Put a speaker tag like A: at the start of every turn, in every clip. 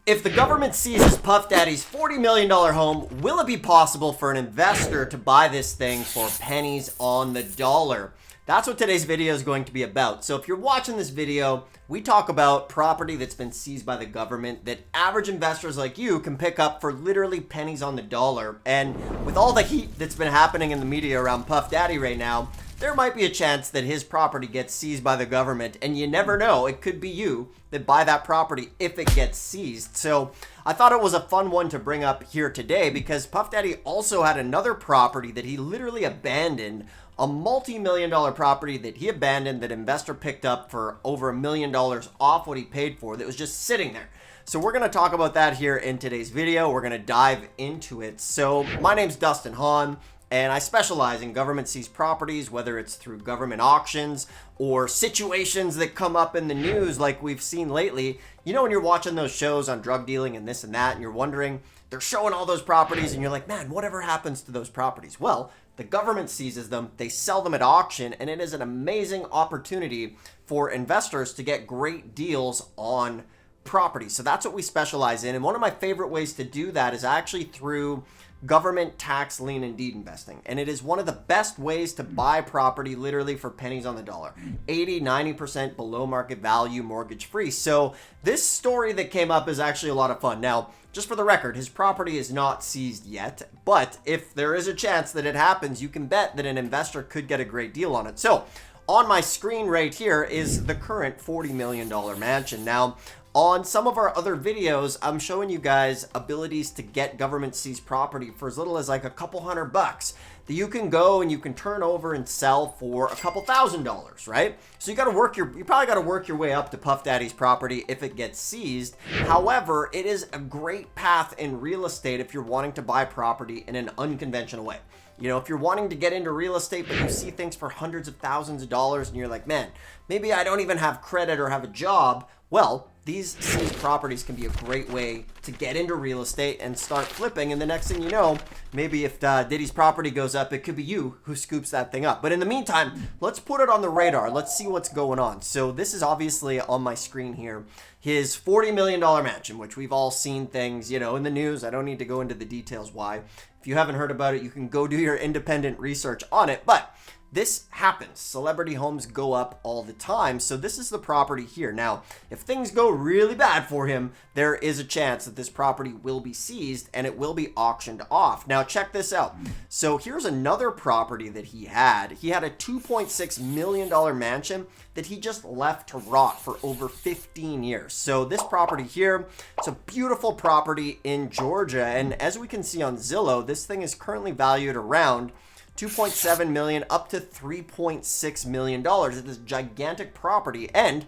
A: If the government seizes Puff Daddy's $40 million home, will it be possible for an investor to buy this thing for pennies on the dollar? That's what today's video is going to be about. So if you're watching this video, we talk about property that's been seized by the government that average investors like you can pick up for literally pennies on the dollar. And with all the heat that's been happening in the media around Puff Daddy right now, there might be a chance that his property gets seized by the government, and you never know. It could be you that buy that property if it gets seized. So I thought it was a fun one to bring up here today because Puff Daddy also had another property that he literally abandoned, a multi-million-dollar property that he abandoned that investor picked up for over $1 million off what he paid for that was just sitting there. So we're going to talk about that here in today's video. We're going to dive into it. So my name's Dustin Hahn, and I specialize in government seized properties, whether it's through government auctions or situations that come up in the news like we've seen lately. You know, when you're watching those shows on drug dealing and this and that, and you're wondering, they're showing all those properties, and you're like, man, whatever happens to those properties? Well, the government seizes them, they sell them at auction, and it is an amazing opportunity for investors to get great deals on property. So that's what we specialize in. And one of my favorite ways to do that is actually through government tax lien and deed investing. And it is one of the best ways to buy property literally for pennies on the dollar. 80-90% below market value, mortgage free. So this story that came up is actually a lot of fun. Now, just for the record, his property is not seized yet, but if there is a chance that it happens, you can bet that an investor could get a great deal on it. So on my screen right here is the current $40 million mansion. Now, on some of our other videos, I'm showing you guys abilities to get government seized property for as little as like a couple $100 that you can go and you can turn over and sell for a couple $1,000s, right? So you probably got to work your way up to Puff Daddy's property if it gets seized. However, it is a great path in real estate if you're wanting to buy property in an unconventional way. You know, if you're wanting to get into real estate, but you see things for hundreds of thousands of dollars and you're like, man, maybe I don't even have credit or have a job. Well, these seized properties can be a great way to get into real estate and start flipping. And the next thing you know, maybe if Diddy's property goes up, it could be you who scoops that thing up. But in the meantime, let's put it on the radar. Let's see what's going on. So this is obviously on my screen here, his $40 million mansion, which we've all seen things, you know, in the news. I don't need to go into the details why. If you haven't heard about it, you can go do your independent research on it. But this happens. Celebrity homes go up all the time. So this is the property here. Now, if things go really bad for him, there is a chance that this property will be seized and it will be auctioned off. Now, check this out. So here's another property that he had. He had a $2.6 million mansion that he just left to rot for over 15 years. So this property here, it's a beautiful property in Georgia. And as we can see on Zillow, this thing is currently valued around $2.7 million up to $3.6 million. It is gigantic property, and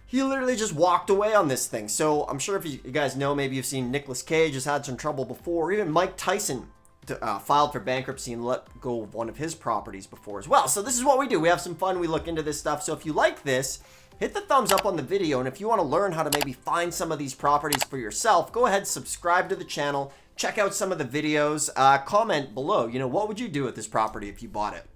A: he literally just walked away on this thing. So I'm sure if you guys know, maybe you've seen Nicolas Cage has had some trouble before. Even Mike Tyson filed for bankruptcy and let go of one of his properties before as well. So this is what we do. We have some fun. We look into this stuff. So if you like this, hit the thumbs up on the video. And if you want to learn how to maybe find some of these properties for yourself, go ahead, subscribe to the channel. Check out some of the videos, comment below, you know, what would you do with this property if you bought it?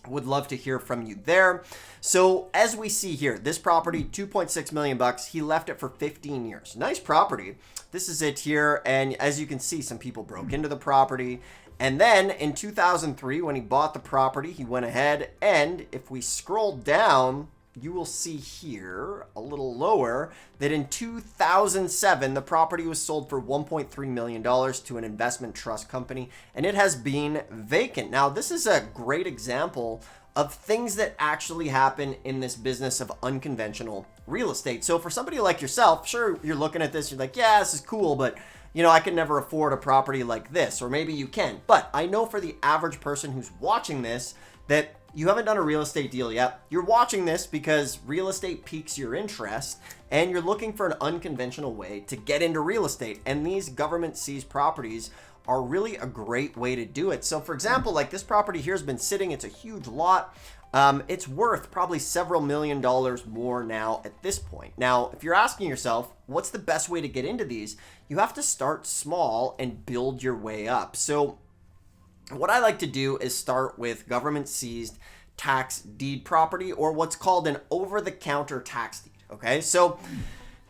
A: Would love to hear from you there. So as we see here, this property, $2.6 million, he left it for 15 years. Nice property. This is it here. And as you can see, some people broke into the property. And then in 2003, when he bought the property, he went ahead, and if we scroll down, you will see here a little lower that in 2007, the property was sold for $1.3 million to an investment trust company, and it has been vacant. Now, this is a great example of things that actually happen in this business of unconventional real estate. So for somebody like yourself, sure, you're looking at this, you're like, yeah, this is cool, but you know, I can never afford a property like this, or maybe you can. But I know for the average person who's watching this that you haven't done a real estate deal yet. You're watching this because real estate piques your interest and you're looking for an unconventional way to get into real estate. And these government seized properties are really a great way to do it. So for example, like this property here has been sitting, it's a huge lot. It's worth probably several $1 million more now at this point. Now, if you're asking yourself, what's the best way to get into these? You have to start small and build your way up. So what I like to do is start with government seized tax deed property, or what's called an over-the-counter tax deed. Okay, so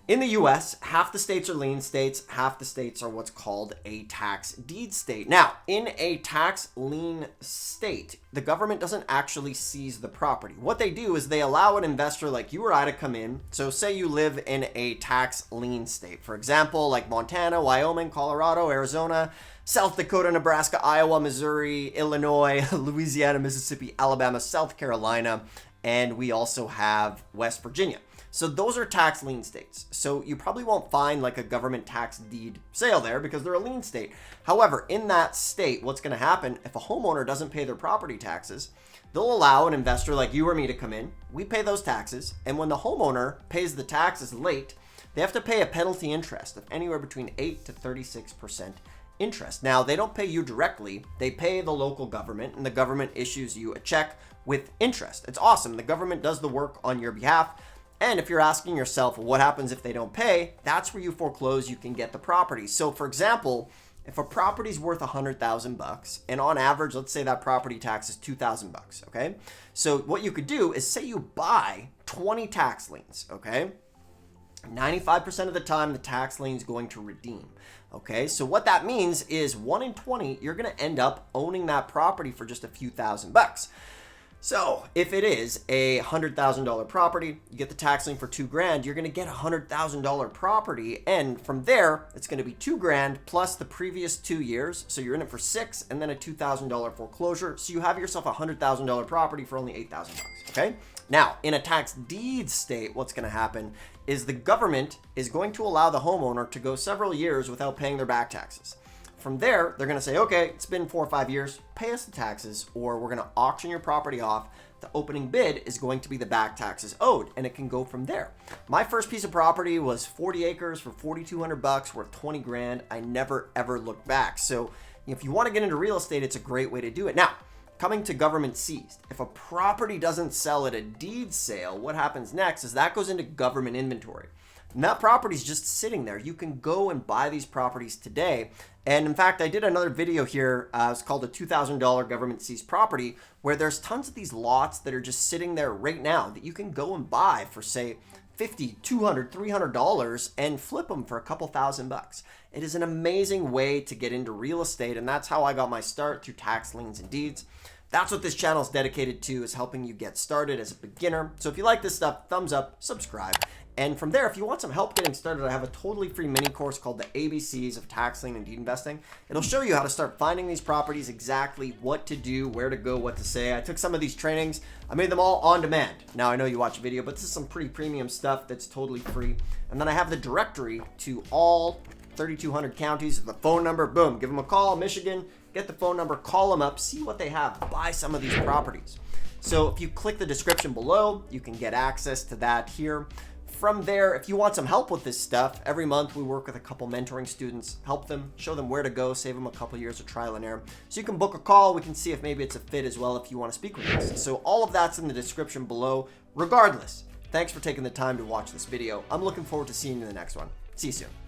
A: In the US, half the states are lien states, half the states are what's called a tax deed state. Now, in a tax lien state, the government doesn't actually seize the property. What they do is they allow an investor like you or I to come in. So say you live in a tax lien state, for example, like Montana, Wyoming, Colorado, Arizona, South Dakota, Nebraska, Iowa, Missouri, Illinois, Louisiana, Mississippi, Alabama, South Carolina, and we also have West Virginia. So those are tax lien states. So you probably won't find like a government tax deed sale there because they're a lien state. However, in that state, what's going to happen if a homeowner doesn't pay their property taxes, they'll allow an investor like you or me to come in. We pay those taxes. And when the homeowner pays the taxes late, they have to pay a penalty interest of anywhere between 8 to 36% interest. Now, they don't pay you directly. They pay the local government, and the government issues you a check with interest. It's awesome. The government does the work on your behalf. And if you're asking yourself, what happens if they don't pay? That's where you foreclose, you can get the property. So for example, if a property's worth $100,000 and on average, let's say that property tax is $2,000, okay? So what you could do is say you buy 20 tax liens, okay? 95% of the time, the tax lien is going to redeem, okay? So what that means is 1 in 20, you're gonna end up owning that property for just a few $1,000s. So if it is a $100,000 property, you get the tax lien for $2,000, you're going to get a $100,000 property. And from there, it's going to be $2,000 plus the previous 2 years. So you're in it for $6,000 and then a $2,000 foreclosure. So you have yourself a $100,000 property for only $8,000. Okay. Now in a tax deed state, what's going to happen is the government is going to allow the homeowner to go several years without paying their back taxes. From there, they're going to say, okay, it's been 4 or 5 years, pay us the taxes, or we're going to auction your property off. The opening bid is going to be the back taxes owed, and it can go from there. My first piece of property was 40 acres for $4,200 worth $20,000. I never, ever looked back. So if you want to get into real estate, it's a great way to do it. Now, coming to government seized. If a property doesn't sell at a deed sale, what happens next is that goes into government inventory. And that property is just sitting there. You can go and buy these properties today. And in fact, I did another video here. It's called a $2,000 government seized property, where there's tons of these lots that are just sitting there right now that you can go and buy for, say, $50, $200, $300 and flip them for a couple $1,000s. It is an amazing way to get into real estate. And that's how I got my start through Tax Liens and Deeds. That's what this channel is dedicated to, is helping you get started as a beginner. So if you like this stuff, thumbs up, subscribe. And from there, if you want some help getting started, I have a totally free mini course called the ABCs of Tax Lien and Deed Investing. It'll show you how to start finding these properties, exactly what to do, where to go, what to say. I took some of these trainings. I made them all on demand. Now, I know you watch a video, but this is some pretty premium stuff that's totally free. And then I have the directory to all 3,200 counties, the phone number, boom, give them a call, Michigan, get the phone number, call them up, see what they have, buy some of these properties. So if you click the description below, you can get access to that here. From there, if you want some help with this stuff, every month we work with a couple mentoring students, help them, show them where to go, save them a couple years of trial and error. So you can book a call. We can see if maybe it's a fit as well if you want to speak with us. So all of that's in the description below. Regardless, thanks for taking the time to watch this video. I'm looking forward to seeing you in the next one. See you soon.